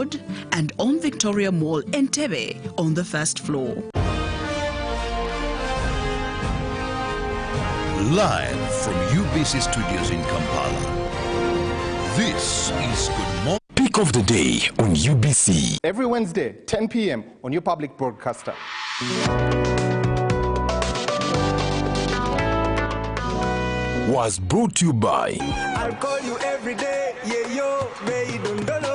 and on Victoria Mall, Entebbe, on the first floor. Live from UBC Studios in Kampala, this is Good Morning. Pick of the day on UBC. Every Wednesday, 10 p.m. on your public broadcaster. Was brought to you by I'll call you every day, yeah yo, baby don't know.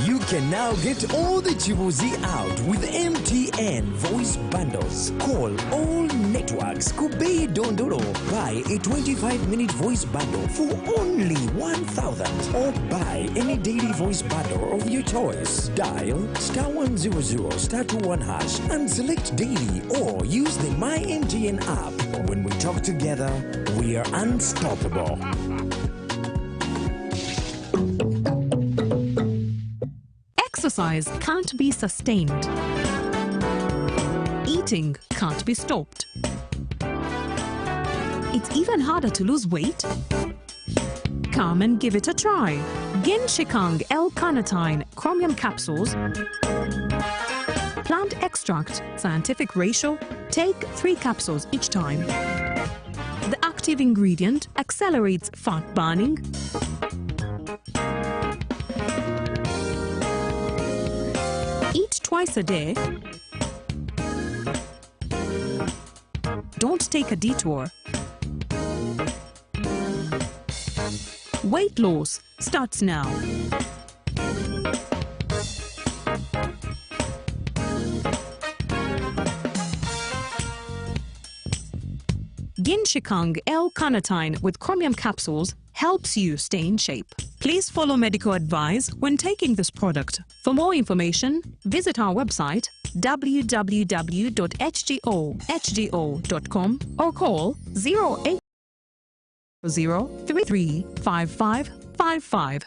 You can now get all the Chibuzi out with MTN voice bundles. Call all networks, Kubei Dondoro. Buy a 25-minute voice bundle for only 1,000 or buy any daily voice bundle of your choice. Dial *100 *21 hash and select daily or use the My MTN app. When we talk together, we are unstoppable. Exercise can't be sustained. Eating can't be stopped. It's even harder to lose weight. Come and give it a try. Genshikang L-carnitine chromium capsules. Plant extract, scientific ratio. Take 3 capsules each time. The active ingredient accelerates fat burning. Eat twice a day. Don't take a detour. Weight loss starts now. Genshikang L-carnitine with chromium capsules helps you stay in shape. Please follow medical advice when taking this product. For more information, visit our website www.hgo.com or call 0800-335555.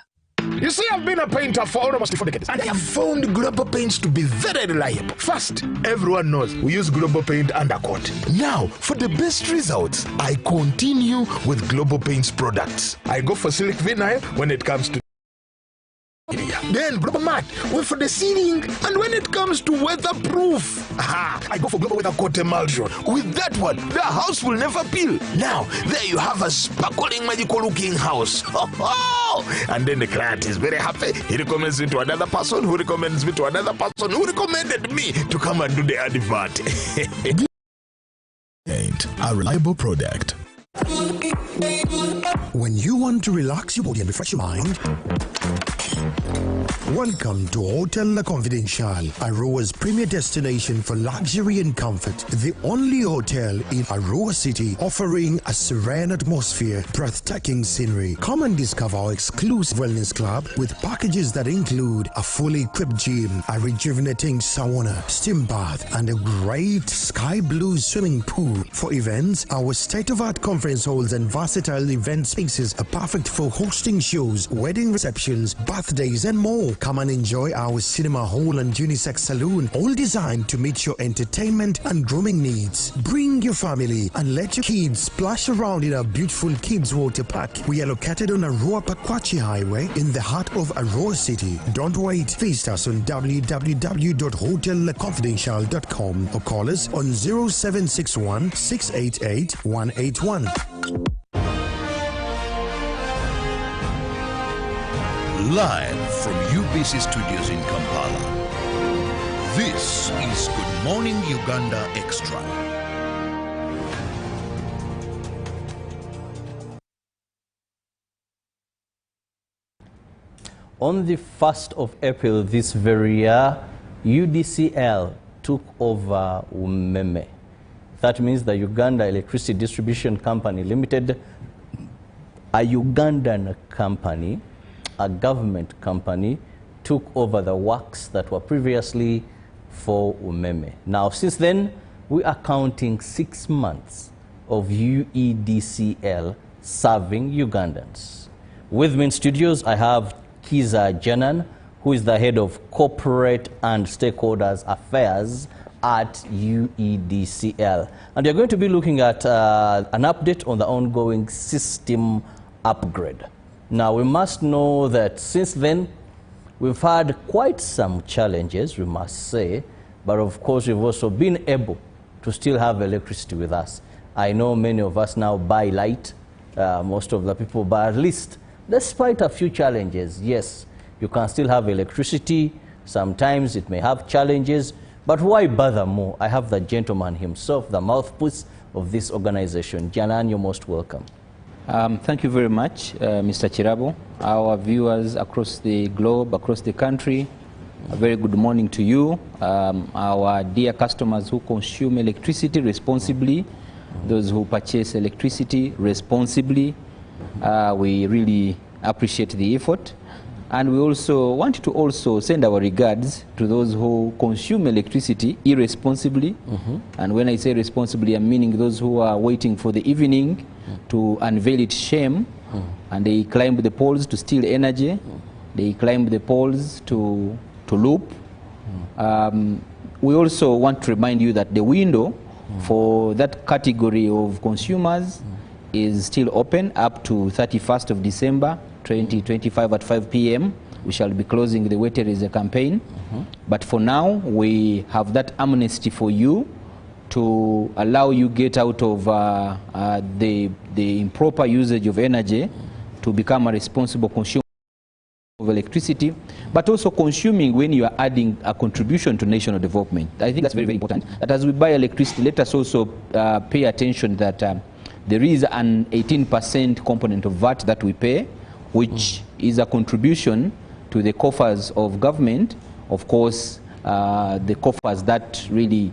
You see, I've been a painter for almost 4 decades, and I have found Global Paints to be very reliable. First, everyone knows we use Global Paint undercoat. Now, for the best results, I continue with Global Paints products. I go for silk vinyl when it comes to then Global Matte for the ceiling, and when it comes to weatherproof, I go for Global Weather Coat emulsion. With that one, the house will never peel. Now, there you have a sparkling, magical looking house. And then the client is very happy. He recommends it to another person, who recommends me to another person, who recommended me to come and do the advert. Ain't a reliable product. When you want to relax your body and refresh your mind, welcome to Hotel La Confidential, Aroa's premier destination for luxury and comfort. The only hotel in Aroa City offering a serene atmosphere, breathtaking scenery. Come and discover our exclusive wellness club with packages that include a fully equipped gym, a rejuvenating sauna, steam bath, and a great sky blue swimming pool. For events, our state-of-art conference halls and versatile event spaces are perfect for hosting shows, wedding receptions, birthdays, and more. Come and enjoy our cinema hall and unisex saloon, all designed to meet your entertainment and grooming needs. Bring your family and let your kids splash around in our beautiful kids water park. We are located on Aroa Pakwachi Highway in the heart of Aroa City. Don't wait. Visit us on www.hotelconfidential.com or call us on 0761 688 181. Live from UBC Studios in Kampala, this is Good Morning Uganda Extra. On the 1st of April this very year, UDCL took over Umeme. That means the Uganda Electricity Distribution Company Limited, a Ugandan company, a government company, took over the works that were previously for Umeme. Now, since then, we are counting 6 months of UEDCL serving Ugandans. With me in studios, I have Kiza Janan, who is the head of Corporate and Stakeholders Affairs at UEDCL. And you're going to be looking at an update on the ongoing system upgrade. Now, we must know that since then, We've had quite some challenges, we must say, but of course we've also been able to still have electricity with us. I know many of us now buy light, most of the people, but at least, despite a few challenges, yes, you can still have electricity. Sometimes it may have challenges, but why bother more? I have the gentleman himself, the mouthpiece of this organization. Janan, you're most welcome. Thank you very much, Mr. Chirabo. Our viewers across the globe, across the country, a very good morning to you. Our dear customers who consume electricity responsibly, those who purchase electricity responsibly, we really appreciate the effort. And we also want to also send our regards to those who consume electricity irresponsibly. And when I say responsibly, I'm meaning those who are waiting for the evening to unveil its shame, and they climb the poles to steal energy. They climb the poles to loop. We also want to remind you that the window for that category of consumers is still open up to 31st of December 2025 at 5 p.m. We shall be closing the Wait There Is a campaign. But for now, we have that amnesty for you to allow you get out of the improper usage of energy to become a responsible consumer of electricity, but also consuming when you are adding a contribution to national development. I think that's very, very important. That as we buy electricity, let us also pay attention that there is an 18% component of VAT that we pay, which is a contribution to the coffers of government. Of course, the coffers that really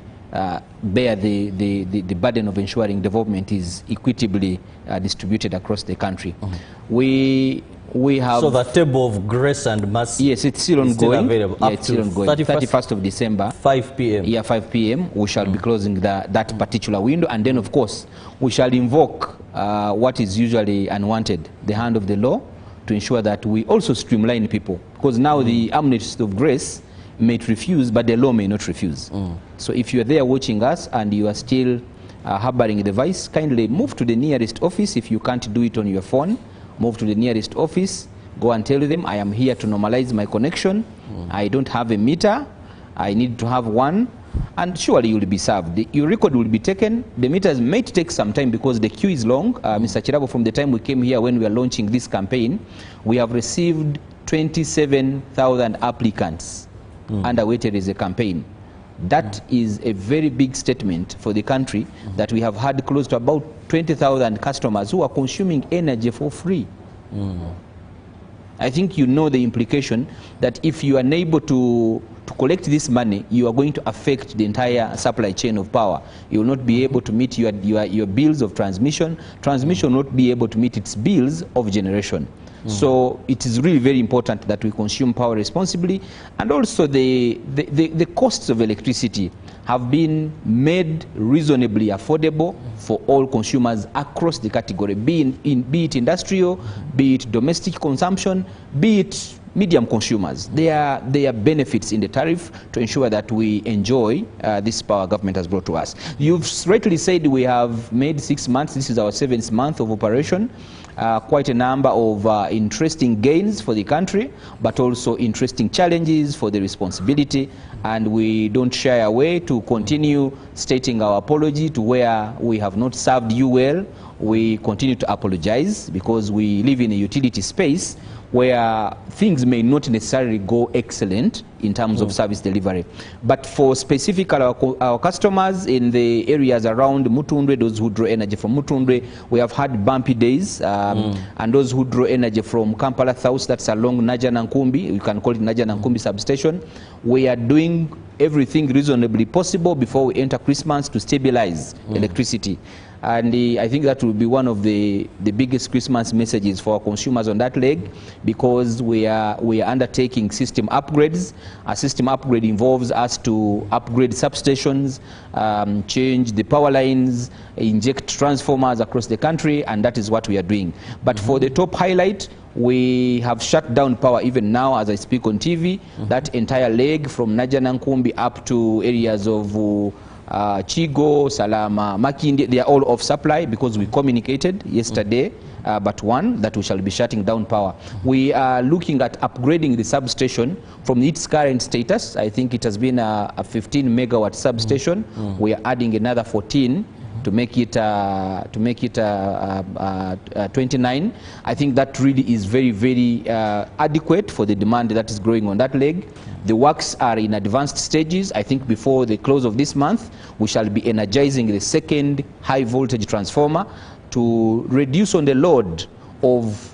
bear the burden of ensuring development is equitably distributed across the country. We have... So the table of grace and mercy... Yes, it's still ongoing. Yeah, it's still ongoing. 31st of December. 5 p.m. Yeah, 5 p.m. We shall be closing that particular window. And then, of course, we shall invoke what is usually unwanted, the hand of the law, to ensure that we also streamline people. Because now the amnesty of grace may refuse, but the law may not refuse. So if you are there watching us and you are still harboring the vice, kindly move to the nearest office. If you can't do it on your phone, move to the nearest office, go and tell them, I am here to normalize my connection. I don't have a meter. I need to have one. And surely you will be served. Your record will be taken. The meters may take some time because the queue is long. Mr. Chirabo, from the time we came here when we are launching this campaign, we have received 27,000 applicants under Wait There Is a campaign. That is a very big statement for the country that we have had close to about 20,000 customers who are consuming energy for free. I think you know the implication that if you are unable to collect this money, you are going to affect the entire supply chain of power. You will not be able to meet your bills of transmission. Transmission will not be able to meet its bills of generation. So it is really very important that we consume power responsibly. And also the costs of electricity have been made reasonably affordable for all consumers across the category, be it industrial, be it domestic consumption, be it medium consumers. There are benefits in the tariff to ensure that we enjoy this power government has brought to us. You've rightly said we have made 6 months. This is our 7th month of operation. Quite a number of interesting gains for the country, but also interesting challenges for the responsibility. And we don't shy away to continue stating our apology to where we have not served you well. We continue to apologize because we live in a utility space where things may not necessarily go excellent in terms of service delivery. But for specific our customers in the areas around Mutundwe, those who draw energy from Mutundwe, we have had bumpy days. And those who draw energy from Kampala South, that's along Najanankumbi, you can call it Najanankumbi substation, we are doing everything reasonably possible before we enter Christmas to stabilize electricity. And I think that will be one of the biggest Christmas messages for our consumers on that leg, because we are undertaking system upgrades. A system upgrade involves us to upgrade substations, change the power lines, inject transformers across the country, and that is what we are doing. But for the top highlight, we have shut down power even now as I speak on TV. That entire leg from Najanankumbi up to areas of Chigo, Salama, Makindi, they are all off supply because we communicated yesterday. But one, that we shall be shutting down power. We are looking at upgrading the substation from its current status. I think it has been a 15 megawatt substation. We are adding another 14 to make it 29. I think that really is very, very adequate for the demand that is growing on that leg. The works are in advanced stages. I think before the close of this month, we shall be energizing the second high voltage transformer to reduce on the load of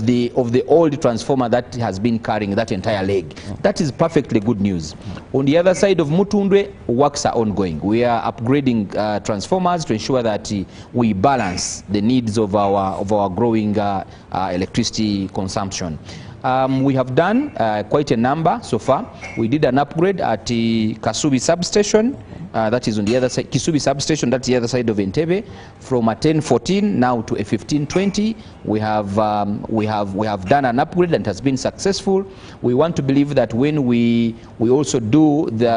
the old transformer that has been carrying that entire leg. That is perfectly good news. On the other side of Mutundwe, works are ongoing. We are upgrading transformers to ensure that we balance the needs of our growing electricity consumption. We have done quite a number so far. We did an upgrade at the Kasubi substation. That is on the other side, Kisubi substation, that's the other side of Entebbe, from a 1014 now to a 1520. We have done an upgrade and it has been successful. We want to believe that when we also do the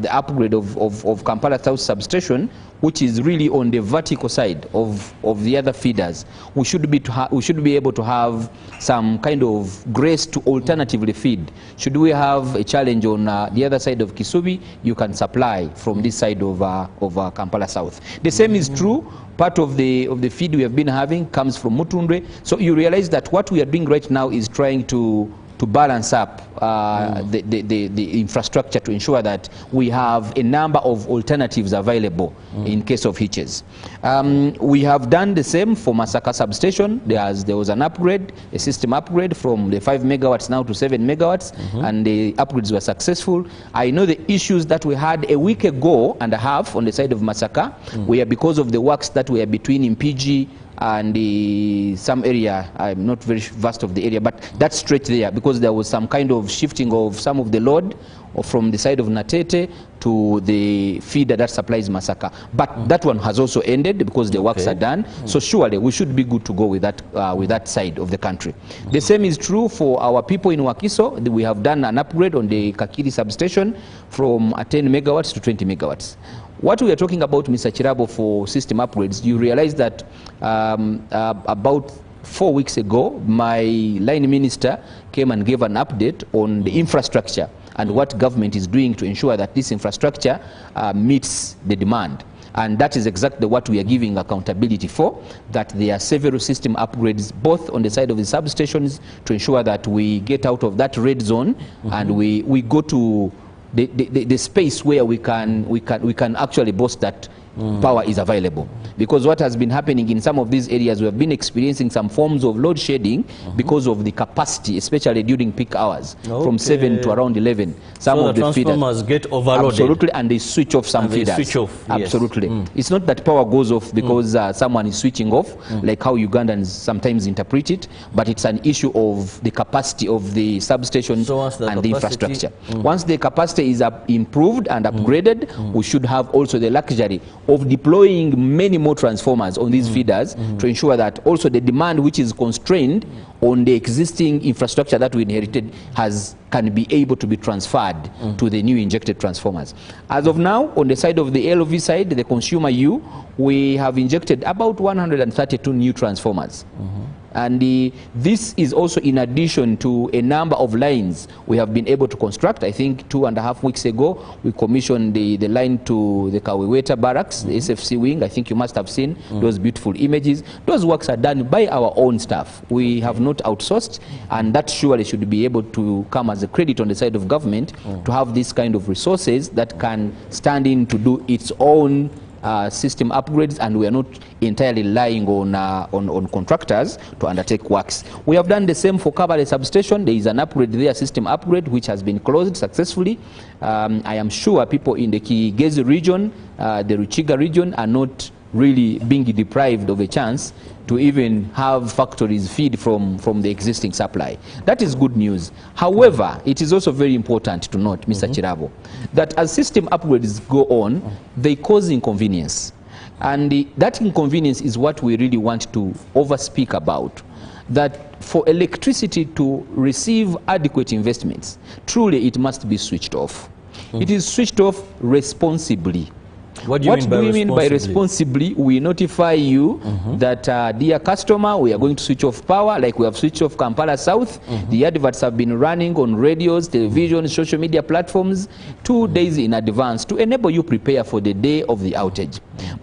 upgrade of Kampala South substation, which is really on the vertical side of the other feeders, we should be able to have some kind of grace to alternatively feed. Should we have a challenge on the other side of Kisubi, you can supply from this side of Kampala South. The same is true. Part of the feed we have been having comes from Mutundwe. So you realize that what we are doing right now is trying to balance up the infrastructure to ensure that we have a number of alternatives available in case of hitches. We have done the same for Masaka substation. There was an upgrade, a system upgrade from the 5 megawatts now to 7 megawatts, and the upgrades were successful. I know the issues that we had a week ago and a half on the side of Masaka were because of the works that were between Impigi and some area. I'm not very vast of the area, but that stretch there, because there was some kind of shifting of some of the load from the side of Natete to the feeder that supplies Masaka. But that one has also ended because the works are done. So surely we should be good to go with that side of the country. The same is true for our people in Wakiso. We have done an upgrade on the Kakiri substation from 10 megawatts to 20 megawatts. What we are talking about, Mr. Chirabo, for system upgrades, you realize that about 4 weeks ago, my line minister came and gave an update on the infrastructure and what government is doing to ensure that this infrastructure meets the demand. And that is exactly what we are giving accountability for, that there are several system upgrades both on the side of the substations to ensure that we get out of that red zone and we go to the space where we can actually boast that power is available. Because what has been happening in some of these areas, we have been experiencing some forms of load shedding because of the capacity, especially during peak hours, from 7 to around 11. Some so of the transformers get overloaded. Absolutely, and they switch off some feeders. Switch off, absolutely. It's not that power goes off because someone is switching off, like how Ugandans sometimes interpret it, but it's an issue of the capacity of the substations and the infrastructure. Once the capacity is improved and upgraded, we should have also the luxury of deploying many more transformers on these feeders to ensure that also the demand which is constrained on the existing infrastructure that we inherited can be able to be transferred to the new injected transformers. As of now, on the side of the LOV side, the consumer U, we have injected about 132 new transformers. And this is also in addition to a number of lines we have been able to construct. I think 2.5 weeks ago, we commissioned the line to the Kawiweta Barracks, the SFC wing. I think you must have seen those beautiful images. Those works are done by our own staff. We have not outsourced, and that surely should be able to come as a credit on the side of government to have this kind of resources that can stand in to do its own system upgrades, and we are not entirely relying on contractors to undertake works. We have done the same for Kabale substation. There is an upgrade there, system upgrade, which has been closed successfully. I am sure people in the Kigezi region, the Ruchiga region, are not really being deprived of a chance to even have factories feed from the existing supply. That is good news. However, it is also very important to note, Mr. Chirabo, that as system upgrades go on, they cause inconvenience. And that inconvenience is what we really want to overspeak about. That for electricity to receive adequate investments, truly it must be switched off. It is switched off responsibly. What do you mean by responsibly? We notify you that, dear customer, we are going to switch off power, like we have switched off Kampala South. The adverts have been running on radios, television, social media platforms 2 days in advance to enable you prepare for the day of the outage.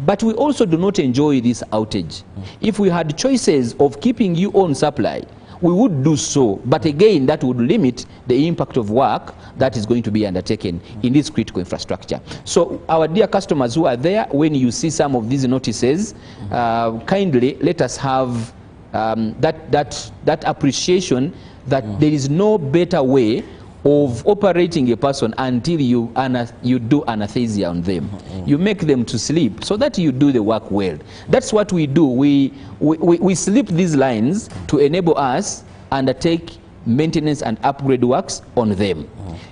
But we also do not enjoy this outage. If we had choices of keeping you on supply, we would do so, but again, that would limit the impact of work that is going to be undertaken in this critical infrastructure. So our dear customers who are there, when you see some of these notices, kindly let us have that appreciation that there is no better way of operating a person until you do anesthesia on them. You make them to sleep so that you do the work well. That's what we do. We sleep these lines to enable us undertake maintenance and upgrade works on them.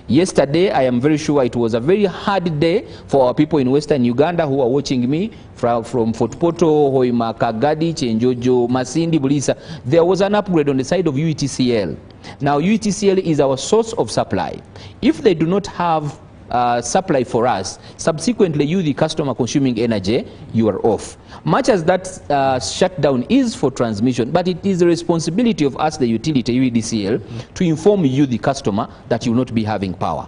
Yesterday, I am very sure it was a very hard day for our people in Western Uganda who are watching me from Fort Poto, Hoima, Kagadi, Chenjojo, Masindi, Bulisa. There was an upgrade on the side of UETCL. Now, UETCL is our source of supply. If they do not have supply for us, subsequently you, the customer consuming energy, you are off. Much as that shutdown is for transmission, but it is the responsibility of us, the utility, UEDCL, to inform you, the customer, that you will not be having power.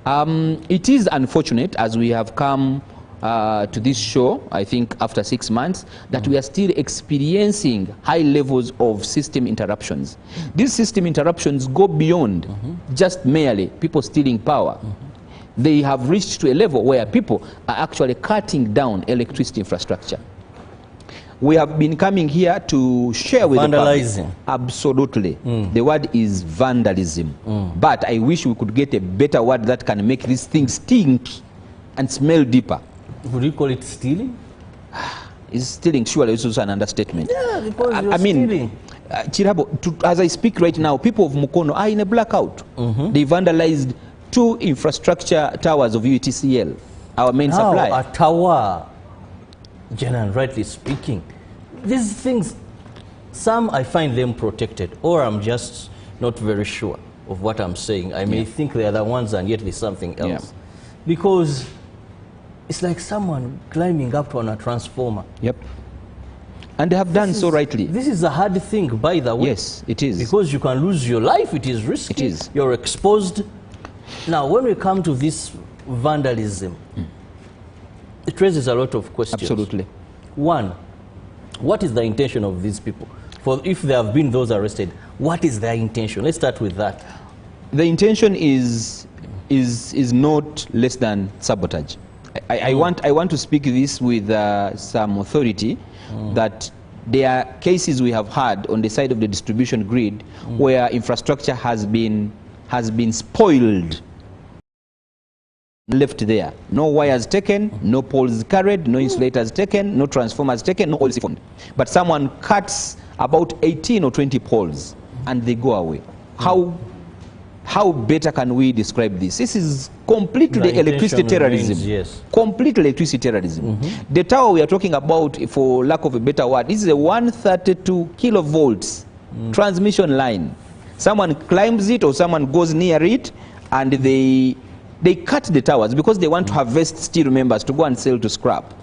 It is unfortunate, as we have come to this show, I think after 6 months, that we are still experiencing high levels of system interruptions. These system interruptions go beyond just merely people stealing power. They have reached to a level where people are actually cutting down electricity infrastructure. We have been coming here to share with vandalism. The public. Absolutely. The word is vandalism. But I wish we could get a better word that can make these things stink and smell deeper. Would you call it stealing? Is stealing surely is also an understatement. Yeah, because you're stealing. Chirabo, as I speak right now, people of Mukono are in a blackout. They vandalized 2 infrastructure towers of UETCL, our main supply. A tower, generally, rightly speaking, these things, some I find them protected, or I'm just not very sure of what I'm saying. I may think they are the ones and yet there's something else. Because it's like someone climbing up on a transformer. And they have done so rightly. This is a hard thing, by the way. Yes, it is. Because you can lose your life, it is risky. It is. You're exposed. Now, when we come to this vandalism, it raises a lot of questions. Absolutely. One, what is the intention of these people? For if there have been those arrested, what is their intention? Let's start with that. The intention is not less than sabotage. I want to speak this with some authority that there are cases we have had on the side of the distribution grid where infrastructure has been spoiled, left there. No wires taken, no poles carried, no insulators taken, no transformers taken, no oil siphoned. But someone cuts about 18 or 20 poles and they go away. How better can we describe this? This is completely electricity terrorism. Yes. Completely electricity terrorism. The tower we are talking about, for lack of a better word, this is a 132 kilovolts transmission line. Someone climbs it or someone goes near it and they cut the towers because they want to harvest steel members to go and sell to scrap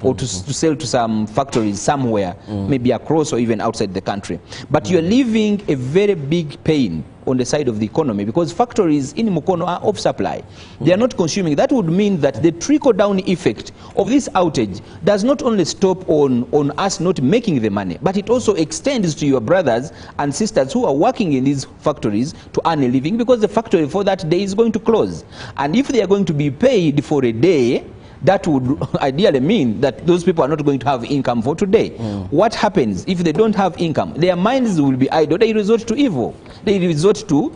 or to sell to some factories somewhere, maybe across or even outside the country. But you're leaving a very big pain on the side of the economy because factories in Mukono are off supply. They are not consuming. That would mean that the trickle-down effect of this outage does not only stop on us not making the money, but it also extends to your brothers and sisters who are working in these factories to earn a living because the factory for that day is going to close. And if they are going to be paid for a day, that would ideally mean that those people are not going to have income for today. What happens if they don't have income? Their minds will be idle. They resort to evil. They resort to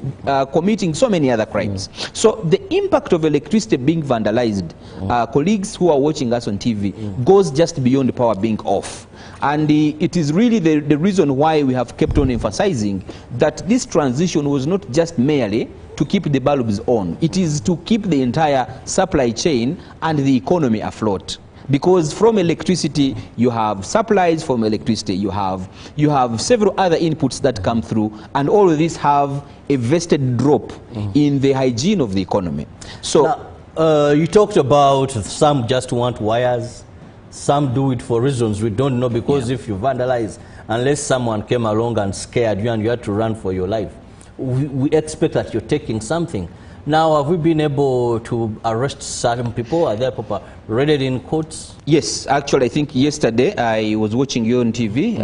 committing so many other crimes. So the impact of electricity being vandalized, colleagues who are watching us on TV, goes just beyond the power being off. And it is really the reason why we have kept on emphasizing that this transition was not just merely to keep the bulbs on. It is to keep the entire supply chain and the economy afloat. Because from electricity, you have supplies from electricity, you have several other inputs that come through, and all of these have a vested drop in the hygiene of the economy. So now, You talked about some just want wires, some do it for reasons we don't know, because if you vandalize, unless someone came along and scared you and you had to run for your life, we expect that you're taking something. Now, have we been able to arrest certain people? Are there people raided in courts? Yes, actually, I think yesterday I was watching you on TV.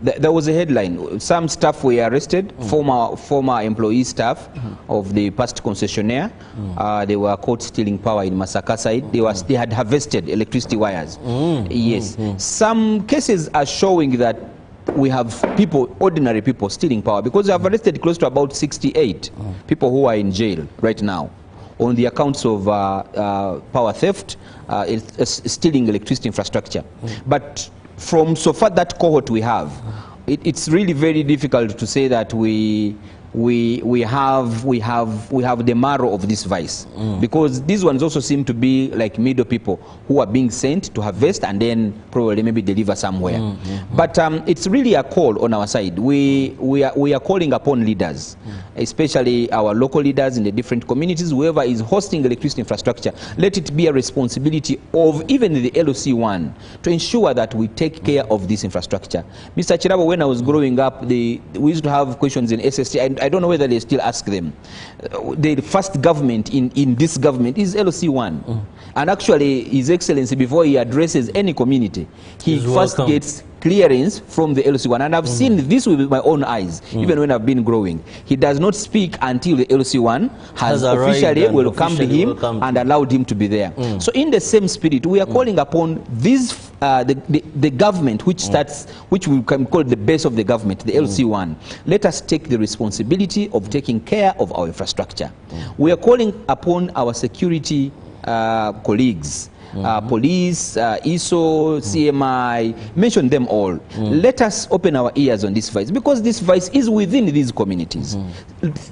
There was a headline. Some staff were arrested, former employee staff of the past concessionaire. They were caught stealing power in Masaka side. They had harvested electricity wires. Yes. Some cases are showing that we have people, ordinary people, stealing power, because we have arrested close to about 68 people who are in jail right now on the accounts of power theft, stealing electricity infrastructure. But from so far that cohort we have, it's really very difficult to say that we have the marrow of this vice, because these ones also seem to be like middle people who are being sent to harvest and then probably maybe deliver somewhere. But it's really a call on our side. We are calling upon leaders, especially our local leaders in the different communities, whoever is hosting electricity infrastructure. Let it be a responsibility of even the LOC1 to ensure that we take care of this infrastructure. Mr. Chirabo, when I was growing up, we used to have questions in SST. I don't know whether they still ask them. The first government in this government is LOC1. And actually, His Excellency, before he addresses any community, he first gets clearance from the LOC1. And I've seen this with my own eyes, even when I've been growing. He does not speak until the LOC1 has officially welcomed him and allowed him to be there. So in the same spirit, we are calling upon this, the government, which we can call the base of the government, the LOC1. Let us take the responsibility of taking care of our infrastructure. We are calling upon our security colleagues, police, ISO, CMI, mention them all. Let us open our ears on this vice, because this vice is within these communities.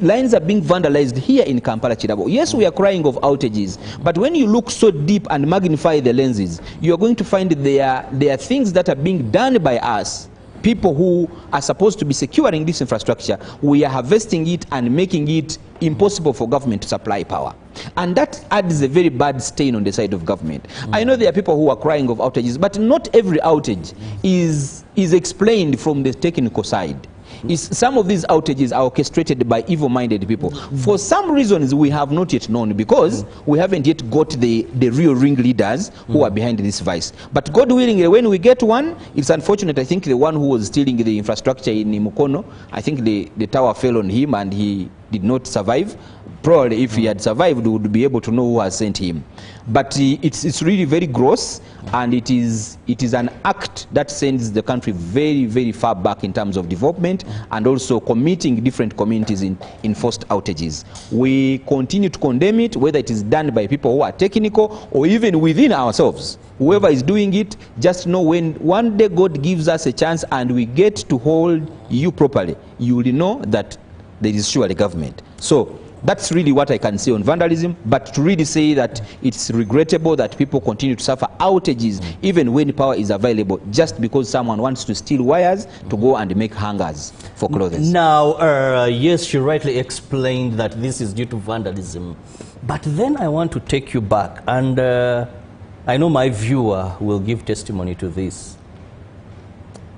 Lines are being vandalized here in Kampala, Chirabo. Yes, we are crying of outages, but when you look so deep and magnify the lenses, you are going to find there are things that are being done by us, people who are supposed to be securing this infrastructure. We are harvesting it and making it impossible for government to supply power. And that adds a very bad stain on the side of government. I know there are people who are crying of outages, but not every outage is explained from the technical side. Some of these outages are orchestrated by evil-minded people. For some reasons we have not yet known, because we haven't yet got the real ringleaders who are behind this vice. But God willing, when we get one, it's unfortunate. I think the one who was stealing the infrastructure in Mukono, I think the tower fell on him and he did not survive. Probably if he had survived, we would be able to know who has sent him. But it's really very gross, and it is an act that sends the country very, very far back in terms of development, and also committing different communities in forced outages. We continue to condemn it, whether it is done by people who are technical or even within ourselves. Whoever is doing it, just know when one day God gives us a chance and we get to hold you properly, you will know that there is surely government. So that's really what I can say on vandalism. But to really say that it's regrettable that people continue to suffer outages even when power is available, just because someone wants to steal wires to go and make hangers for clothes. Now, yes, you rightly explained that this is due to vandalism. But then I want to take you back, and I know my viewer will give testimony to this.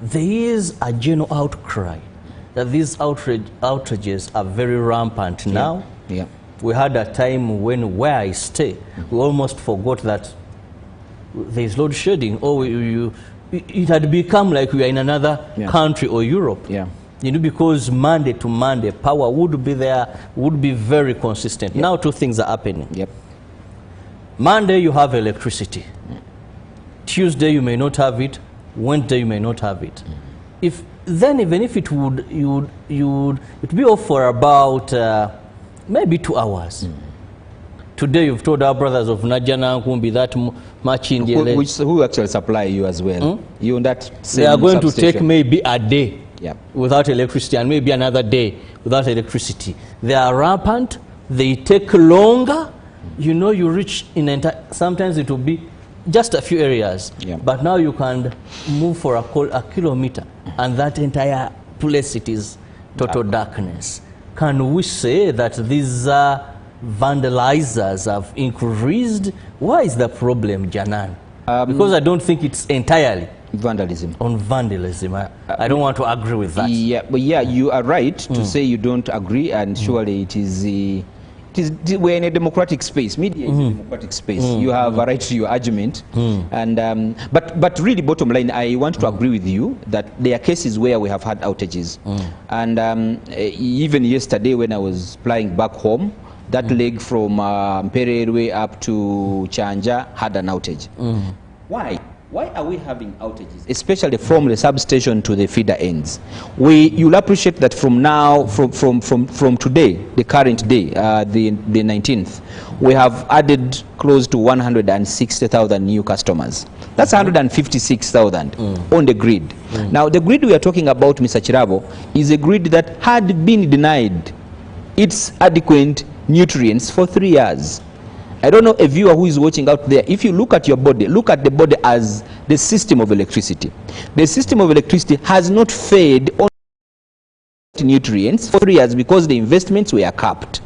There is a general outcry that these outrages are very rampant now. Yeah. We had a time when, where I stay, we almost forgot that there is load shedding, or it had become like we are in another country or Europe. You know, because Monday to Monday, power would be there, would be very consistent. Now two things are happening. Monday you have electricity. Tuesday you may not have it. Wednesday you may not have it. Then even if it would, it'd be off for about maybe 2 hours. Today you've told our brothers of Najana won't be that much in the who actually supply you as well. You on that same they are going to substation. take maybe a day without electricity, and maybe another day without electricity. They are rampant. They take longer. You know, you reach in sometimes it will be just a few areas, but now you can move for a kilometer, and that entire place, it is total darkness. Can we say that these vandalizers have increased. Why is the problem, Janan? Because I don't think it's entirely vandalism. On vandalism. I don't want to agree with that. Yeah, but yeah, you are right to say you don't agree, and surely it is we're in a democratic space. Media is a democratic space. You have a right to your argument, and but really, bottom line, I want to agree with you that there are cases where we have had outages, and even yesterday when I was flying back home, that leg from Pererwe up to Chanja had an outage. Why are we having outages, especially from the substation to the feeder ends? You'll appreciate that from now, from today, the current day, the 19th, we have added close to 160,000 new customers. That's 156,000 on the grid. Now, the grid we are talking about, Mr. Chirabo, is a grid that had been denied its adequate nutrients for 3 years. I don't know a viewer who is watching out there. If you look at your body, look at the body as the system of electricity. The system of electricity has not fed on nutrients for 3 years because the investments were capped.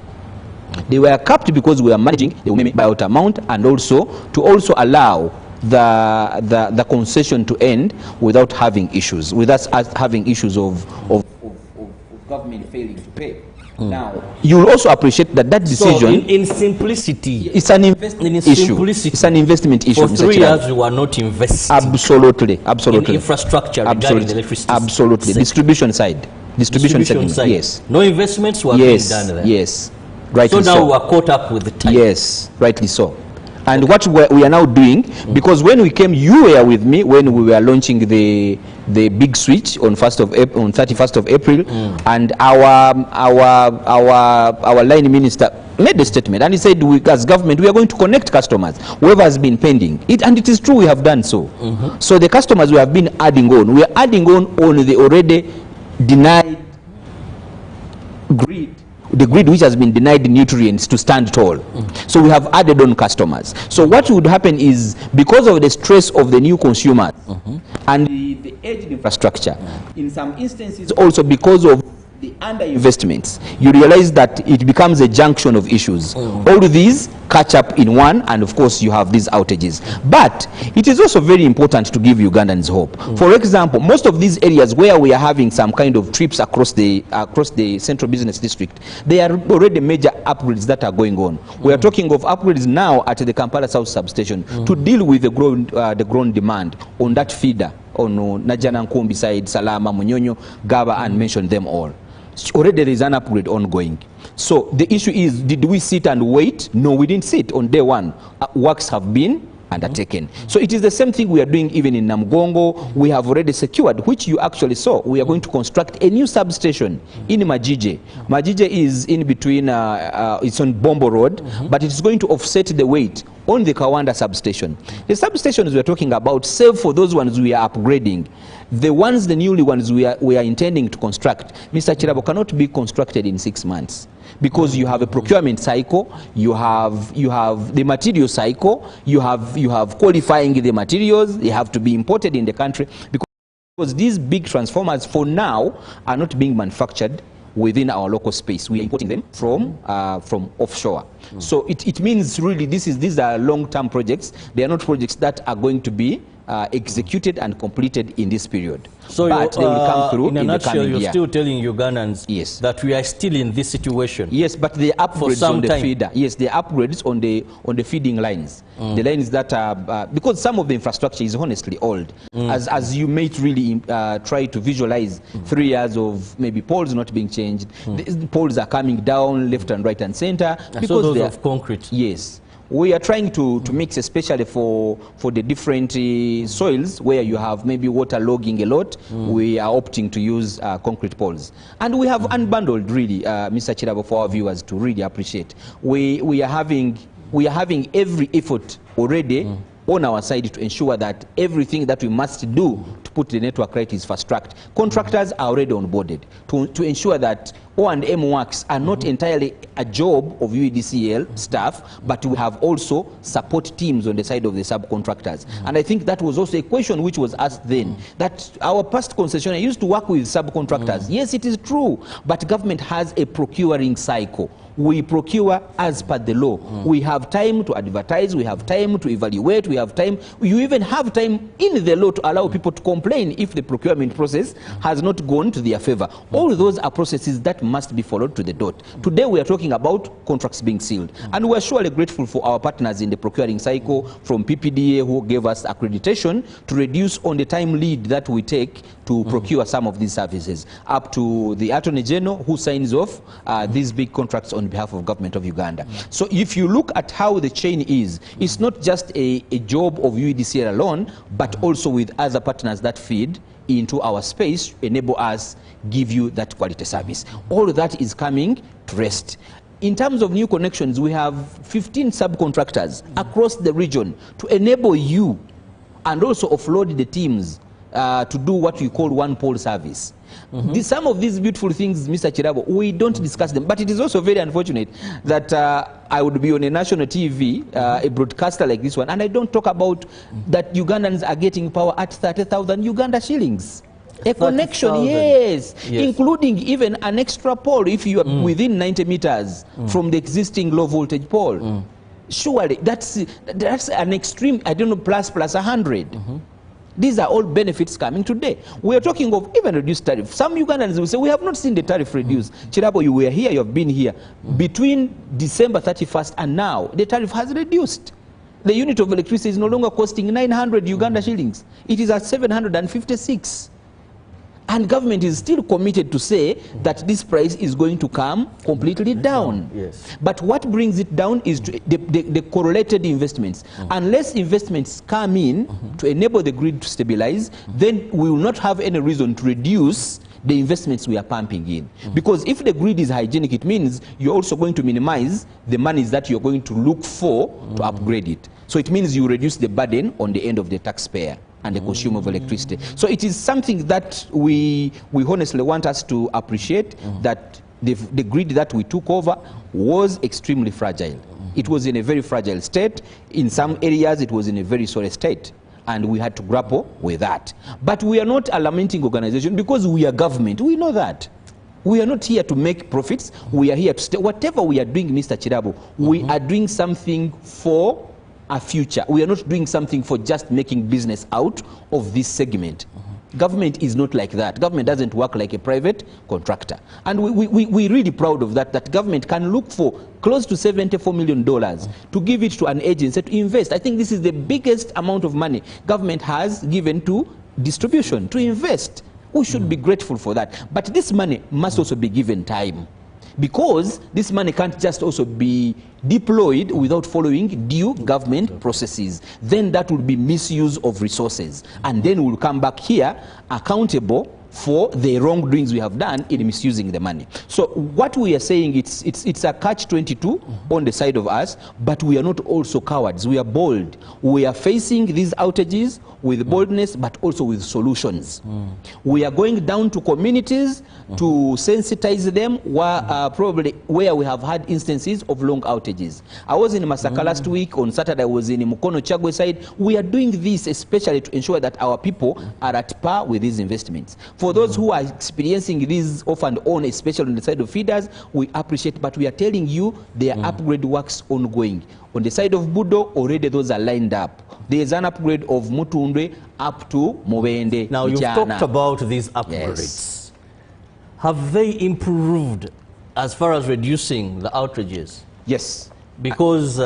They were capped because we are managing the buyout amount, and also to allow the concession to end without having issues, with us having issues of government failing to pay. Now, you'll also appreciate that decision... So in simplicity... It's an investment issue. It's an investment issue, For 3 years, we were not investing... Absolutely. In infrastructure regarding the electricity Absolutely. sector. Distribution side, side. yes. No investments were being done there. Yes, rightly so. Now we are caught up with the time. Yes, rightly so. And what we are now doing, because when we came, you were with me when we were launching the big switch on 31st of April, and our line minister made a statement, and he said, as government, we are going to connect customers, whoever has been pending. And it is true, we have done so. So the customers we have been adding on, we are adding on the already denied grid, the grid which has been denied nutrients to stand tall. So we have added on customers. So what would happen is, because of the stress of the new consumers and the aged infrastructure, in some instances also because of the underinvestments, you realize that it becomes a junction of issues. All of these catch up in one, and of course you have these outages. But it is also very important to give Ugandans hope. For example, most of these areas where we are having some kind of trips across the central business district, there are already major upgrades that are going on. We are talking of upgrades now at the Kampala South substation to deal with the growing demand on that feeder on Najana Nkumbi side, Salama, Munyonyo, Gaba, and mention them all. Already there is an upgrade ongoing. So the issue is, did we sit and wait? No, we didn't sit on day one. Works have been undertaken. So it is the same thing we are doing even in Namgongo. We have already secured, which you actually saw. We are going to construct a new substation in Majije. Majije is in between, it's on Bombo Road, but it is going to offset the weight on the Kawanda substation. The substations we are talking about, save for those ones we are upgrading, the newly ones we are intending to construct, Mr. Chirabo, cannot be constructed in 6 months. Because you have a procurement cycle, you have the material cycle, you have qualifying the materials, they have to be imported in the country, because these big transformers for now are not being manufactured within our local space. We are importing them from offshore. So it means really these are long-term projects. They are not projects that are going to be executed and completed in this period. So but they will come through in a nutshell, you're year. still telling Ugandans that we are still in this situation. Yes, but the upgrades on the feeder. Yes, the upgrades on the feeding lines. The lines that are because some of the infrastructure is honestly old. As you may really try to visualize 3 years of maybe poles not being changed. The poles are coming down left and right and center because those they are of concrete. Yes. We are trying to mix, especially for the different soils where you have maybe water logging a lot. We are opting to use concrete poles. And we have unbundled, really, Mr. Chirabo, for our viewers to really appreciate. We are having every effort already on our side to ensure that everything that we must do to put the network right is fast-tracked. Contractors are already onboarded to ensure that O&M works are not entirely a job of UEDCL staff, but we have also support teams on the side of the subcontractors. And I think that was also a question which was asked then, that our past concessionaire used to work with subcontractors. Yes, it is true, but government has a procuring cycle we procure as per the law. We have time to advertise, we have time to evaluate, we have time, you even have time in the law to allow people to complain if the procurement process has not gone to their favor. All those are processes that must be followed to the dot. Today we are talking about contracts being sealed, and we are surely grateful for our partners in the procuring cycle from PPDA who gave us accreditation to reduce on the time lead that we take to procure some of these services, up to the Attorney General who signs off these big contracts on behalf of government of Uganda. So if you look at how the chain is, it's not just a job of UEDCL alone, but also with other partners that feed into our space to enable us give you that quality service. All of that is coming to rest. In terms of new connections, we have 15 subcontractors across the region to enable you and also offload the teams to do what we call one pole service. Some of these beautiful things, Mr. Chirabo, we don't discuss them, but it is also very unfortunate that I would be on a national TV, a broadcaster like this one, and I don't talk about that Ugandans are getting power at 30,000 Uganda shillings. A connection, yes, including even an extra pole if you are within 90 meters from the existing low voltage pole. Surely that's an extreme, I don't know, plus 100. These are all benefits coming today. We are talking of even reduced tariff. Some Ugandans will say, we have not seen the tariff reduced. Chirabo, you were here, you have been here. Between December 31st and now, the tariff has reduced. The unit of electricity is no longer costing 900 Uganda shillings. It is at 756. And government is still committed to say that this price is going to come completely down. Yes. But what brings it down is the correlated investments. Unless investments come in to enable the grid to stabilize, then we will not have any reason to reduce the investments we are pumping in. Because if the grid is hygienic, it means you're also going to minimize the monies that you're going to look for to upgrade it. So it means you reduce the burden on the end of the taxpayer and the consumer of electricity. So it is something that we honestly want us to appreciate, that the grid that we took over was extremely fragile. It was in a very fragile state. In some areas, it was in a very sorry state. And we had to grapple with that. But we are not a lamenting organization because we are government. We know that. We are not here to make profits. We are here to stay. Whatever we are doing, Mr. Chirabo, we are doing something for a future. We are not doing something for just making business out of this segment. Government is not like that. Government doesn't work like a private contractor. And we're really proud of that, that government can look for close to $74 million to give it to an agency to invest. I think this is the biggest amount of money government has given to distribution, to invest. We should be grateful for that. But this money must also be given time, because this money can't just also be deployed without following due government processes. Then that would be misuse of resources. And then we'll come back here accountable for the wrongdoings we have done in misusing the money. So what we are saying, it's a catch-22 on the side of us, but we are not also cowards. We are bold. We are facing these outages with boldness, but also with solutions. We are going down to communities to sensitize them probably where we have had instances of long outages. I was in Masaka last week. On Saturday, I was in Mukono Chagwe side. We are doing this especially to ensure that our people are at par with these investments. For those who are experiencing these off and on, especially on the side of feeders, we appreciate, but we are telling you there are upgrade works ongoing. On the side of Budo, already those are lined up. There is an upgrade of Mutundwe up to Mowende. Now, you've talked about these upgrades. Yes. Have they improved as far as reducing the outages? Yes. Because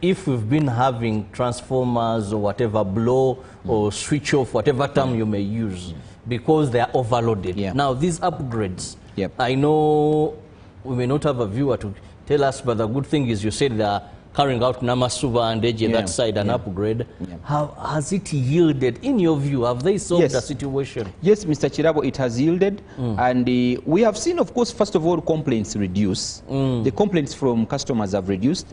if we've been having transformers or whatever, blow or switch off, whatever term you may use, because they are overloaded. Now, these upgrades, I know we may not have a viewer to tell us, but the good thing is you said they are carrying out Namasuva and Eje that side an upgrade. How has it yielded? In your view, have they solved the situation? Yes, Mr. Chirabo, it has yielded. And we have seen, of course, first of all, complaints reduce. The complaints from customers have reduced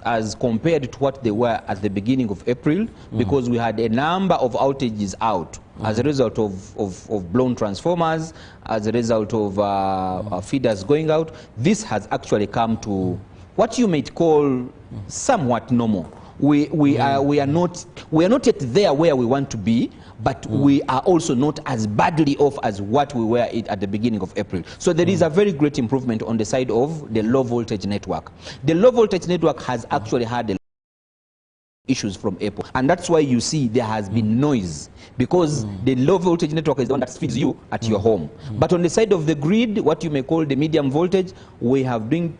as compared to what they were at the beginning of April, because we had a number of outages out as a result of blown transformers, as a result of feeders going out. This has actually come to what you might call somewhat normal. we are not yet there where we want to be, but we are also not as badly off as what we were at the beginning of April. So there is a very great improvement on the side of the low voltage network. The low voltage network has actually had a issues from April, and that's why you see there has been noise, because the low voltage network is the one that feeds you at your home. But on the side of the grid, what you may call the medium voltage, we have been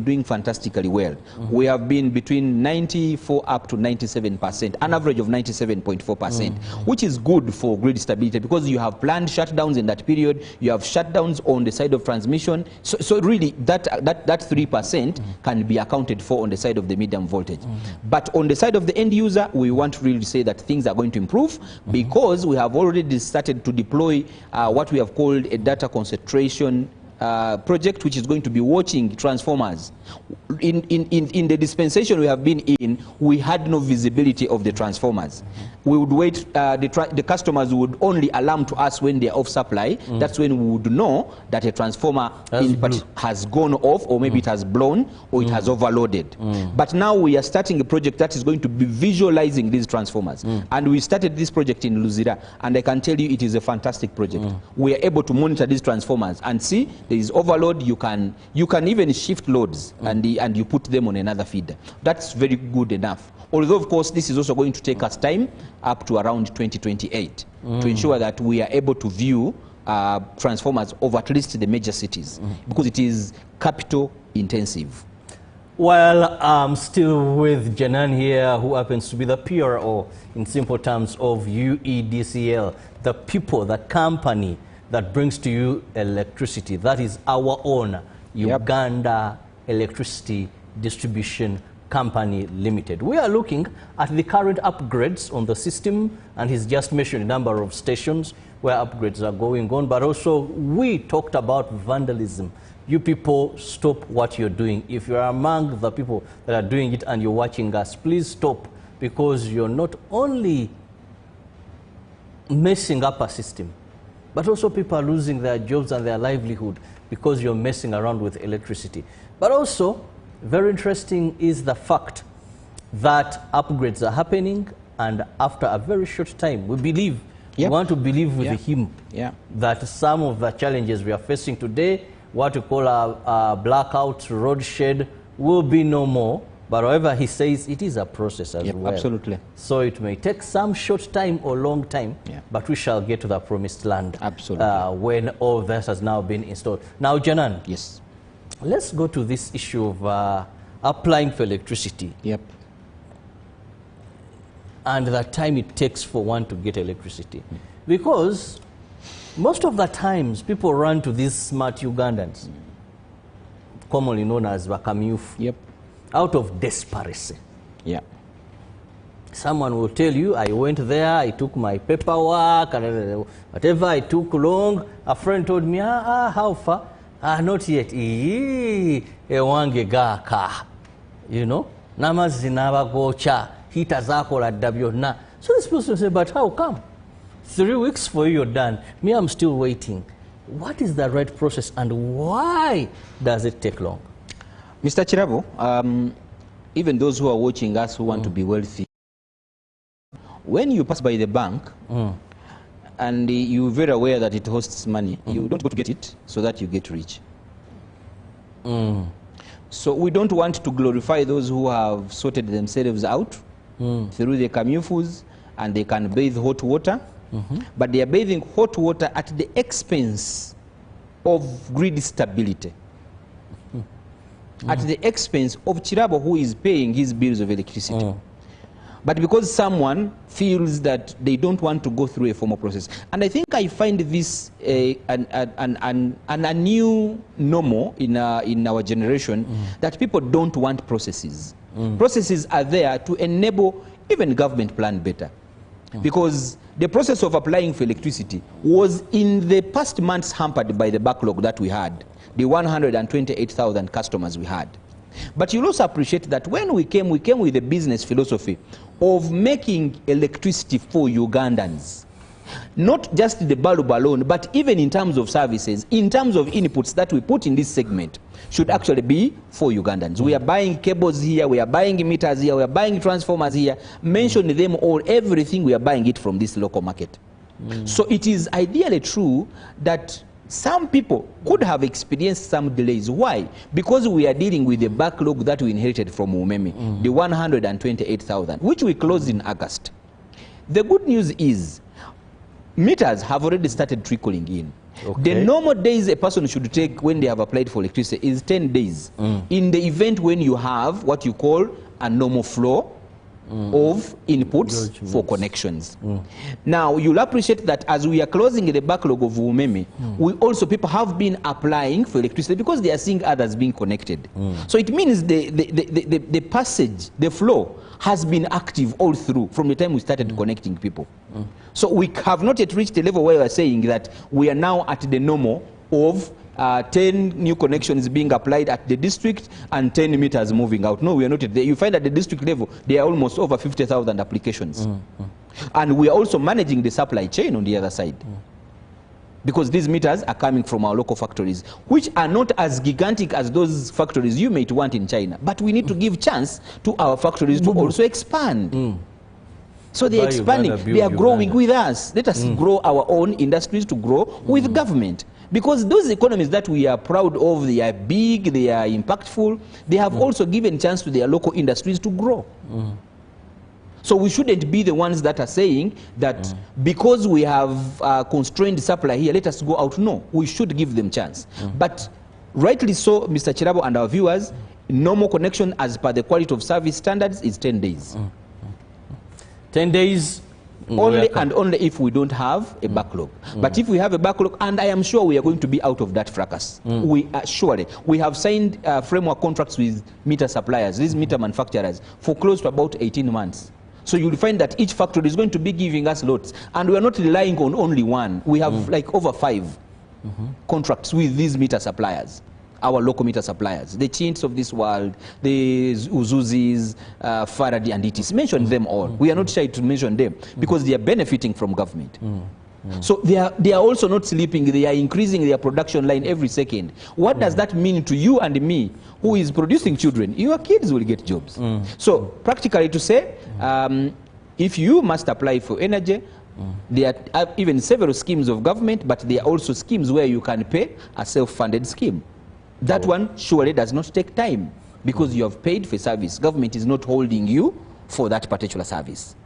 doing fantastically well. We have been between 94 up to 97%, an average of 97.4%, which is good for grid stability, because you have planned shutdowns in that period, you have shutdowns on the side of transmission. So really that 3% can be accounted for on the side of the medium voltage. But on the side of the end user, we want to really say that things are going to improve, because we have already started to deploy what we have called a data concentration project, which is going to be watching transformers. In the dispensation we have been in, we had no visibility of the transformers. We would wait, the customers would only alarm to us when they are off supply. That's when we would know that a transformer has gone off, or maybe it has blown, or it has overloaded. But now we are starting a project that is going to be visualizing these transformers. And we started this project in Luzira, and I can tell you it is a fantastic project. We are able to monitor these transformers and see there is overload. You can even shift loads, and you put them on another feeder. That's very good enough. Although, of course, this is also going to take us time up to around 2028 to ensure that we are able to view transformers over at least the major cities, because it is capital intensive. Well, I'm still with Janan here, who happens to be the PRO, in simple terms, of UEDCL, the people, the company that brings to you electricity. That is our own Uganda Electricity Distribution Company Limited. We are looking at the current upgrades on the system, and he's just mentioned a number of stations where upgrades are going on, but also we talked about vandalism. You people, stop what you're doing. If you're among the people that are doing it and you're watching us, please stop, because you're not only messing up a system, but also people are losing their jobs and their livelihood because you're messing around with electricity. But also, very interesting is the fact that upgrades are happening, and after a very short time, we believe, we want to believe with him that some of the challenges we are facing today, what we call a blackout, road shed, will be no more. But however, he says it is a process as well. Absolutely. So it may take some short time or long time, but we shall get to the promised land. Absolutely. When all this has now been installed. Now, Janan. Yes. Let's go to this issue of applying for electricity. And the time it takes for one to get electricity. Because most of the times people run to these smart Ugandans, commonly known as Bakamyufu, out of desperation. Someone will tell you, I went there, I took my paperwork, whatever, I took long. A friend told me, how far? Not yet. Ewange gaka. You know? Namazi nabagocha. Hita zako la dabyona. So this person said, but how come? 3 weeks for you, you're done. Me, I'm still waiting. What is the right process, and why does it take long? Mr. Chirabo, even those who are watching us who want to be wealthy, when you pass by the bank, and you're very aware that it hosts money, you don't go to get it so that you get rich. So we don't want to glorify those who have sorted themselves out through the Kamyufus, and they can bathe hot water, but they are bathing hot water at the expense of grid stability, at the expense of Chirabo, who is paying his bills of electricity. But because someone feels that they don't want to go through a formal process. And I think I find this a new normal in our generation, that people don't want processes. Processes are there to enable even government plan better. Because the process of applying for electricity was in the past months hampered by the backlog that we had, the 128,000 customers we had. But you'll also appreciate that when we came with a business philosophy of making electricity for Ugandans. Not just the bulb alone, but even in terms of services, in terms of inputs that we put in this segment, should actually be for Ugandans. We are buying cables here, we are buying meters here, we are buying transformers here. Mention them all, everything, we are buying it from this local market. So it is ideally true that some people could have experienced some delays. Why? Because we are dealing with the backlog that we inherited from Umeme, the 128,000, which we closed in August. The good news is meters have already started trickling in. The normal days a person should take when they have applied for electricity is 10 days. In the event when you have what you call a normal flow of inputs for connections. Now, you'll appreciate that as we are closing the backlog of Umeme, we also, people have been applying for electricity because they are seeing others being connected. So it means the passage, the flow, has been active all through from the time we started connecting people. So we have not yet reached the level where we are saying that we are now at the normal of 10 new connections being applied at the district and 10 meters moving out. No, we are not there. You find at the district level, there are almost over 50,000 applications. And we are also managing the supply chain on the other side. Because these meters are coming from our local factories, which are not as gigantic as those factories you might want in China. But we need to give chance to our factories to also expand. So they are expanding, they are growing with us. Let us grow our own industries to grow with government. Because those economies that we are proud of, they are big, they are impactful, they have also given chance to their local industries to grow. So we shouldn't be the ones that are saying that because we have constrained supply here, let us go out. No, we should give them chance. But rightly so, Mr. Chirabo and our viewers, normal connection as per the quality of service standards is 10 days. 10 days only and only if we don't have a backlog. But if we have a backlog, and I am sure we are going to be out of that fracas, we surely, we have signed framework contracts with meter suppliers, these meter manufacturers, for close to about 18 months. So you'll find that each factory is going to be giving us lots, and we are not relying on only one. We have like over 5 contracts with these meter suppliers, our local meter suppliers, the Chints of this world, the Uzuzis, Faraday, and ETs. Mention them all. We are not shy to mention them because they are benefiting from government. So they are also not sleeping. They are increasing their production line every second. What does that mean to you and me, who is producing children? Your kids will get jobs. So practically to say, if you must apply for energy, there are even several schemes of government, but there are also schemes where you can pay a self-funded scheme. That one surely does not take time because you have paid for service. Government is not holding you for that particular service.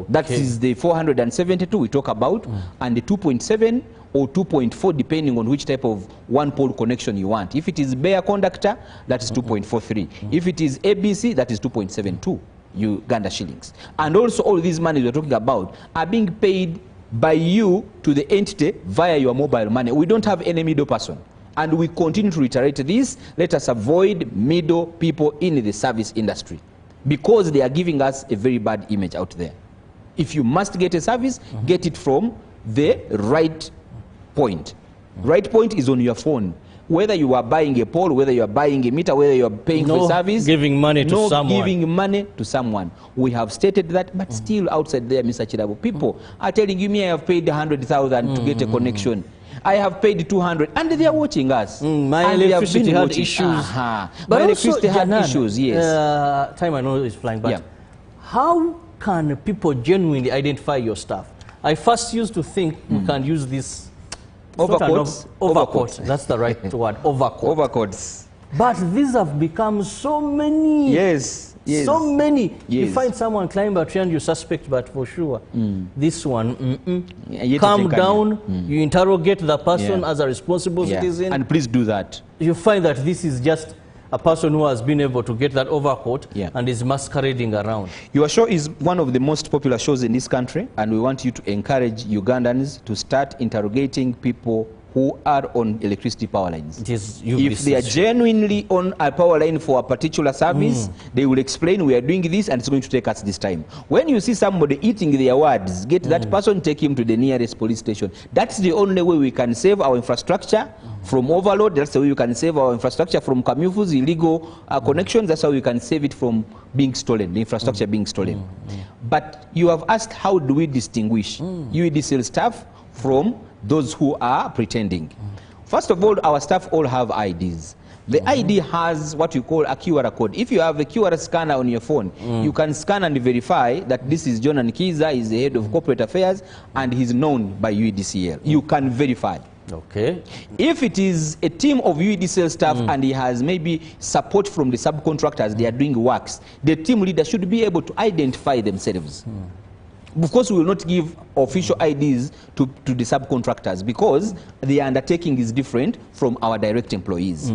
That is the 472 we talk about, and the 2.7 or 2.4 depending on which type of one-pole connection you want. If it is bare conductor, that is 2.43. If it is ABC, that is 2.72 Uganda shillings. And also all these monies we're talking about are being paid by you to the entity via your mobile money. We don't have any middle person. And we continue to reiterate this. Let us avoid middle people in the service industry because they are giving us a very bad image out there. If you must get a service, get it from the right point. Right point is on your phone. Whether you are buying a pole, whether you are buying a meter, whether you are paying for service. Giving money to someone. Giving money to someone. We have stated that, but still outside there, Mr. Chirabo, people are telling you, me, I have paid 100,000 to get a connection. I have paid 200, and they are watching us. My electricity had issues. But my electricity had issues, yes. Time I know is flying, but how can people genuinely identify your stuff? I first used to think we can use this overcoats. Overcoats. That's the right word. Overcoats. Overcoats. But these have become so many. Yes. Yes. So many. Yes. You find someone climb a tree and you suspect, but for sure, this one, calm down, you interrogate the person as a responsible citizen. And please do that. You find that this is just a person who has been able to get that overcoat and is masquerading around. Your show is one of the most popular shows in this country, and we want you to encourage Ugandans to start interrogating people who are on electricity power lines. It is if they are genuinely on a power line for a particular service, they will explain, we are doing this and it's going to take us this time. When you see somebody eating their words, get that person, take him to the nearest police station. That's the only way we can save our infrastructure from overload. That's the way we can save our infrastructure from Kamufu's illegal connections. That's how we can save it from being stolen, the infrastructure being stolen. But you have asked, how do we distinguish UEDCL staff from those who are pretending? First of all, our staff all have IDs. The ID has what you call a QR code. If you have a QR scanner on your phone, you can scan and verify that this is John Nkiza, he's the head of corporate affairs, and he's known by UEDCL. You can verify. Okay. If it is a team of UEDCL staff and he has maybe support from the subcontractors, they are doing works, the team leader should be able to identify themselves. Of course, we will not give official IDs to the subcontractors because the undertaking is different from our direct employees.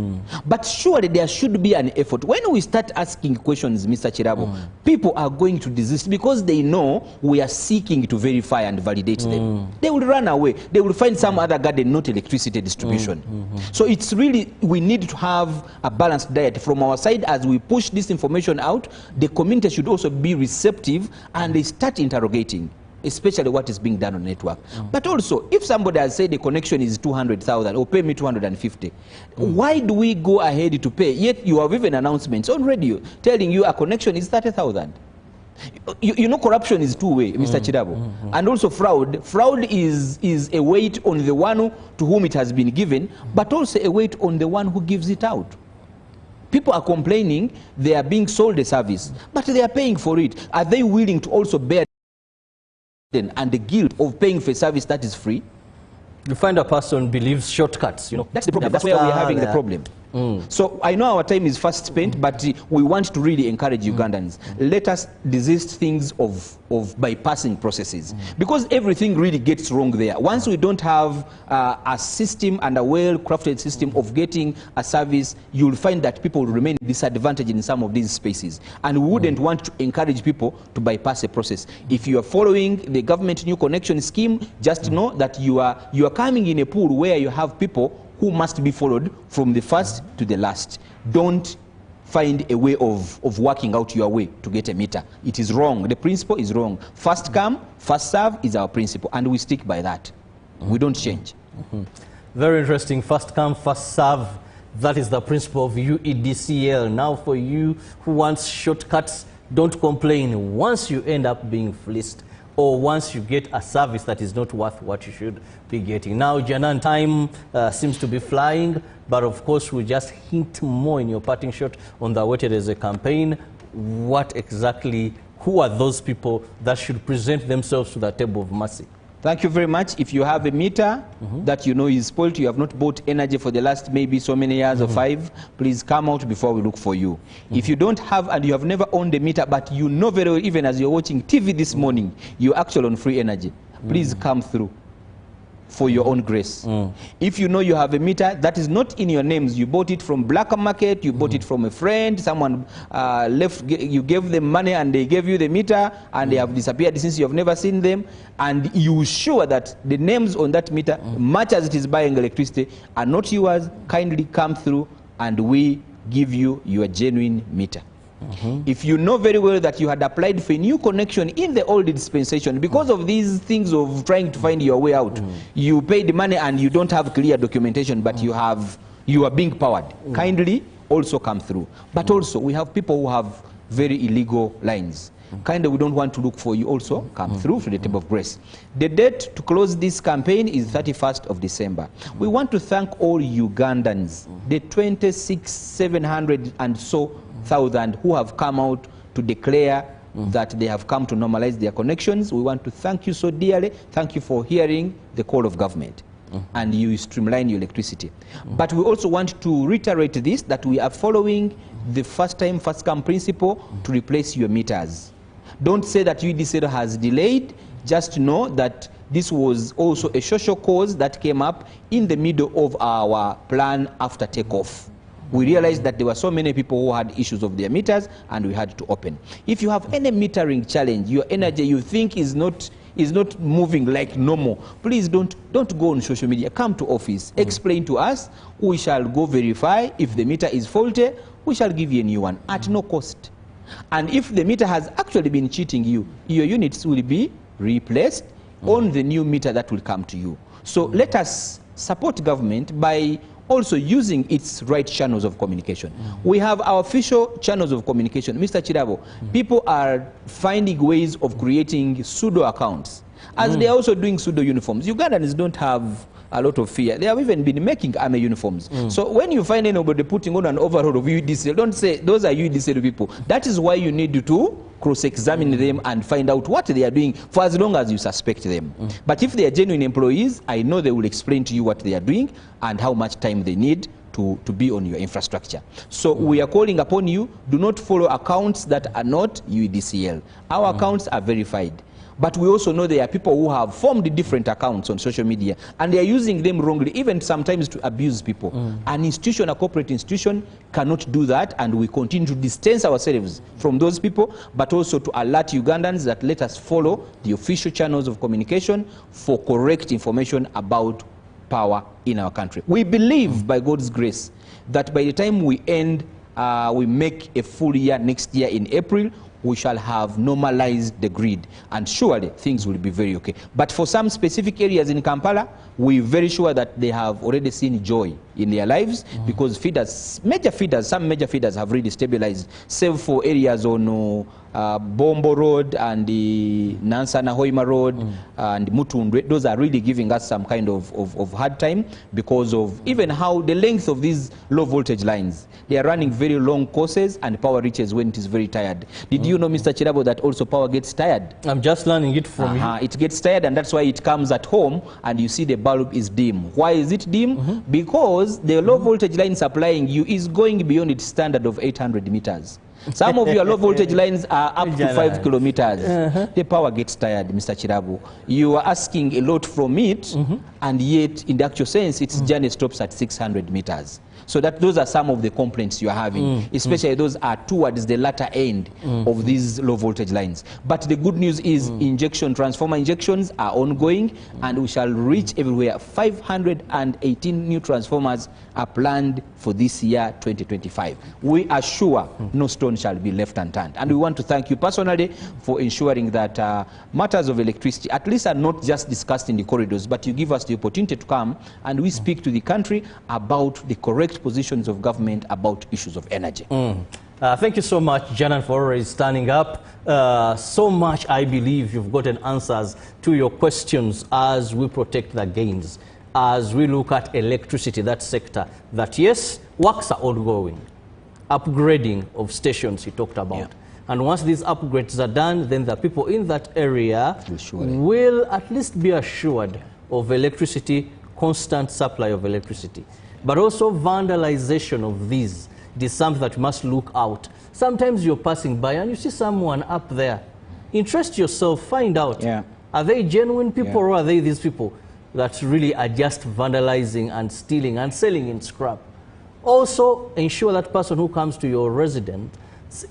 But surely there should be an effort. When we start asking questions, Mr. Chirabo, people are going to desist because they know we are seeking to verify and validate them. They will run away. They will find some other garden, not electricity distribution. So it's really, we need to have a balanced diet from our side as we push this information out. The community should also be receptive and they start interrogating, especially what is being done on network. But also, if somebody has said the connection is 200,000 or pay me 250, why do we go ahead to pay? Yet you have even announcements on radio telling you a connection is 30,000. You know, corruption is two-way, Mr. Chirabo. And also fraud. Fraud is a weight on the one to whom it has been given, but also a weight on the one who gives it out. People are complaining they are being sold a service, but they are paying for it. Are they willing to also bear and the guilt of paying for a service that is free? You find a person believes shortcuts, you know. That's the problem. That's where we're having the problem. So I know our time is fast spent, but we want to really encourage Ugandans. Let us desist things of bypassing processes, because everything really gets wrong there. Once we don't have a system and a well-crafted system of getting a service, you'll find that people remain disadvantaged in some of these spaces. And we wouldn't want to encourage people to bypass a process. If you are following the government new connection scheme, just know that you are coming in a pool where you have people who must be followed from the first to the last. Don't find a way of working out your way to get a meter. It is wrong. The principle is wrong. First come, first serve is our principle, and we stick by that. We don't change. Very interesting. First come, first serve. That is the principle of UEDCL. Now for you who wants shortcuts, don't complain. Once you end up being fleeced, or once you get a service that is not worth what you should be getting. Now, Janan, time seems to be flying, but of course we'll just hint more in your parting shot on the Awaited as a campaign. What exactly, who are those people that should present themselves to the table of mercy? Thank you very much. If you have a meter that you know is spoiled, you have not bought energy for the last maybe so many years or 5, please come out before we look for you. If you don't have and you have never owned a meter, but you know very well, even as you're watching TV this morning, you're actually on free energy, please come through for your own grace. If you know you have a meter that is not in your names, you bought it from black market, you bought it from a friend, someone you gave them money and they gave you the meter and they have disappeared since you have never seen them, and you sure that the names on that meter, much as it is buying electricity, are not yours, kindly come through and we give you your genuine meter. If you know very well that you had applied for a new connection in the old dispensation, because of these things of trying to find your way out, you paid money and you don't have clear documentation, but you are being powered, kindly also come through. But also we have people who have very illegal lines. Kindly, we don't want to look for you, also come through to the table of grace. The date to close this campaign is 31st of December. We want to thank all Ugandans, the 26,700 and so thousand who have come out to declare that they have come to normalize their connections. We want to thank you so dearly. Thank you for hearing the call of government. And you streamline your electricity. But we also want to reiterate this, that we are following the first time, first come principle to replace your meters. Don't say that UEDCL has delayed. Just know that this was also a social cause that came up in the middle of our plan after takeoff. We realized that there were so many people who had issues of their meters and we had to open. If you have any metering challenge, your energy you think is not is not moving like normal, please don't go on social media. Come to office, explain to us, we shall go verify. If the meter is faulty, we shall give you a new one at no cost. And if the meter has actually been cheating you, your units will be replaced on the new meter that will come to you. So let us support government by also using its right channels of communication. We have our official channels of communication. Mr. Chirabo, people are finding ways of creating pseudo accounts, as they are also doing pseudo uniforms. Ugandans don't have a lot of fear. They have even been making army uniforms. So when you find anybody putting on an overall of UDCL, don't say those are UDCL people. That is why you need to cross-examine them and find out what they are doing for as long as you suspect them. But if they are genuine employees, I know they will explain to you what they are doing and how much time they need to be on your infrastructure. So we are calling upon you, do not follow accounts that are not UDCL. Our accounts are verified. But we also know there are people who have formed different accounts on social media and they are using them wrongly, even sometimes to abuse people. An institution, a corporate institution, cannot do that, and we continue to distance ourselves from those people, but also to alert Ugandans that let us follow the official channels of communication for correct information about power in our country. We believe, by God's grace, that by the time we end, we make a full year next year in April, we shall have normalized the grid, and surely things will be very okay. But for some specific areas in Kampala, we're very sure that they have already seen joy in their lives, because feeders, some major feeders have really stabilized, save for areas on Bombo Road and the Nansana Hoima Road and Mutundwe. Those are really giving us some kind of hard time because of even how the length of these low voltage lines. They are running very long courses and power reaches when it is very tired. Did you know, Mr. Chirabo, that also power gets tired? I'm just learning it from you. It gets tired, and that's why it comes at home and you see the bulb is dim. Why is it dim? Because the low voltage line supplying you is going beyond its standard of 800 meters. Some of your low voltage lines are up to 5 kilometers. The power gets tired, Mr. Chirabu. You are asking a lot from it, and yet, in the actual sense, its journey stops at 600 meters. So those are some of the complaints you are having, especially those are towards the latter end of these low voltage lines. But the good news is transformer injections are ongoing, and we shall reach everywhere. 518 new transformers are planned for this year, 2025. We are sure no stone shall be left unturned. And we want to thank you personally for ensuring that matters of electricity at least are not just discussed in the corridors, but you give us the opportunity to come and we speak to the country about the correct positions of government about issues of energy. Thank you so much, Janan, for always standing up. So much, I believe, you've gotten answers to your questions as we protect the gains, as we look at electricity, that sector, that yes, works are ongoing. Upgrading of stations he talked about. And once these upgrades are done, then the people in that area will at least be assured of electricity, constant supply of electricity. But also vandalization of these. It is something that you must look out. Sometimes you're passing by and you see someone up there. Interest yourself, find out. Are they genuine people or are they these people that really are just vandalizing and stealing and selling in scrap? Also, ensure that person who comes to your residence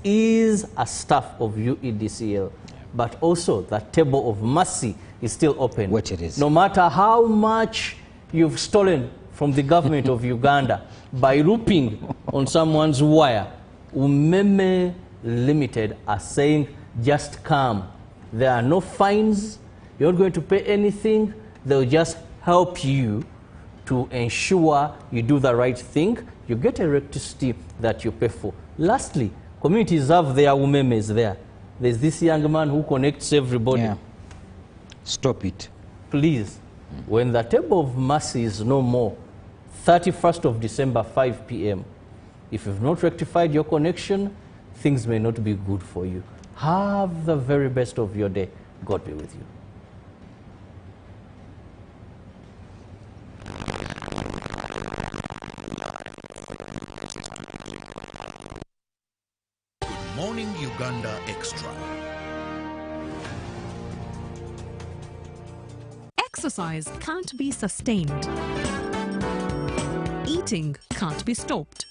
is a staff of UEDCL. But also, that table of mercy is still open. Which it is. No matter how much you've stolen from the government of Uganda by looping on someone's wire, Umeme Limited are saying, just come. There are no fines. You're not going to pay anything. They'll just help you to ensure you do the right thing. You get electricity that you pay for. Lastly, communities have their Umemes there. There's this young man who connects everybody. Stop it. Please, when the table of mercy is no more, 31st of December, 5 p.m., if you've not rectified your connection, things may not be good for you. Have the very best of your day. God be with you. Good Morning Uganda Extra. Exercise can't be sustained. Eating can't be stopped.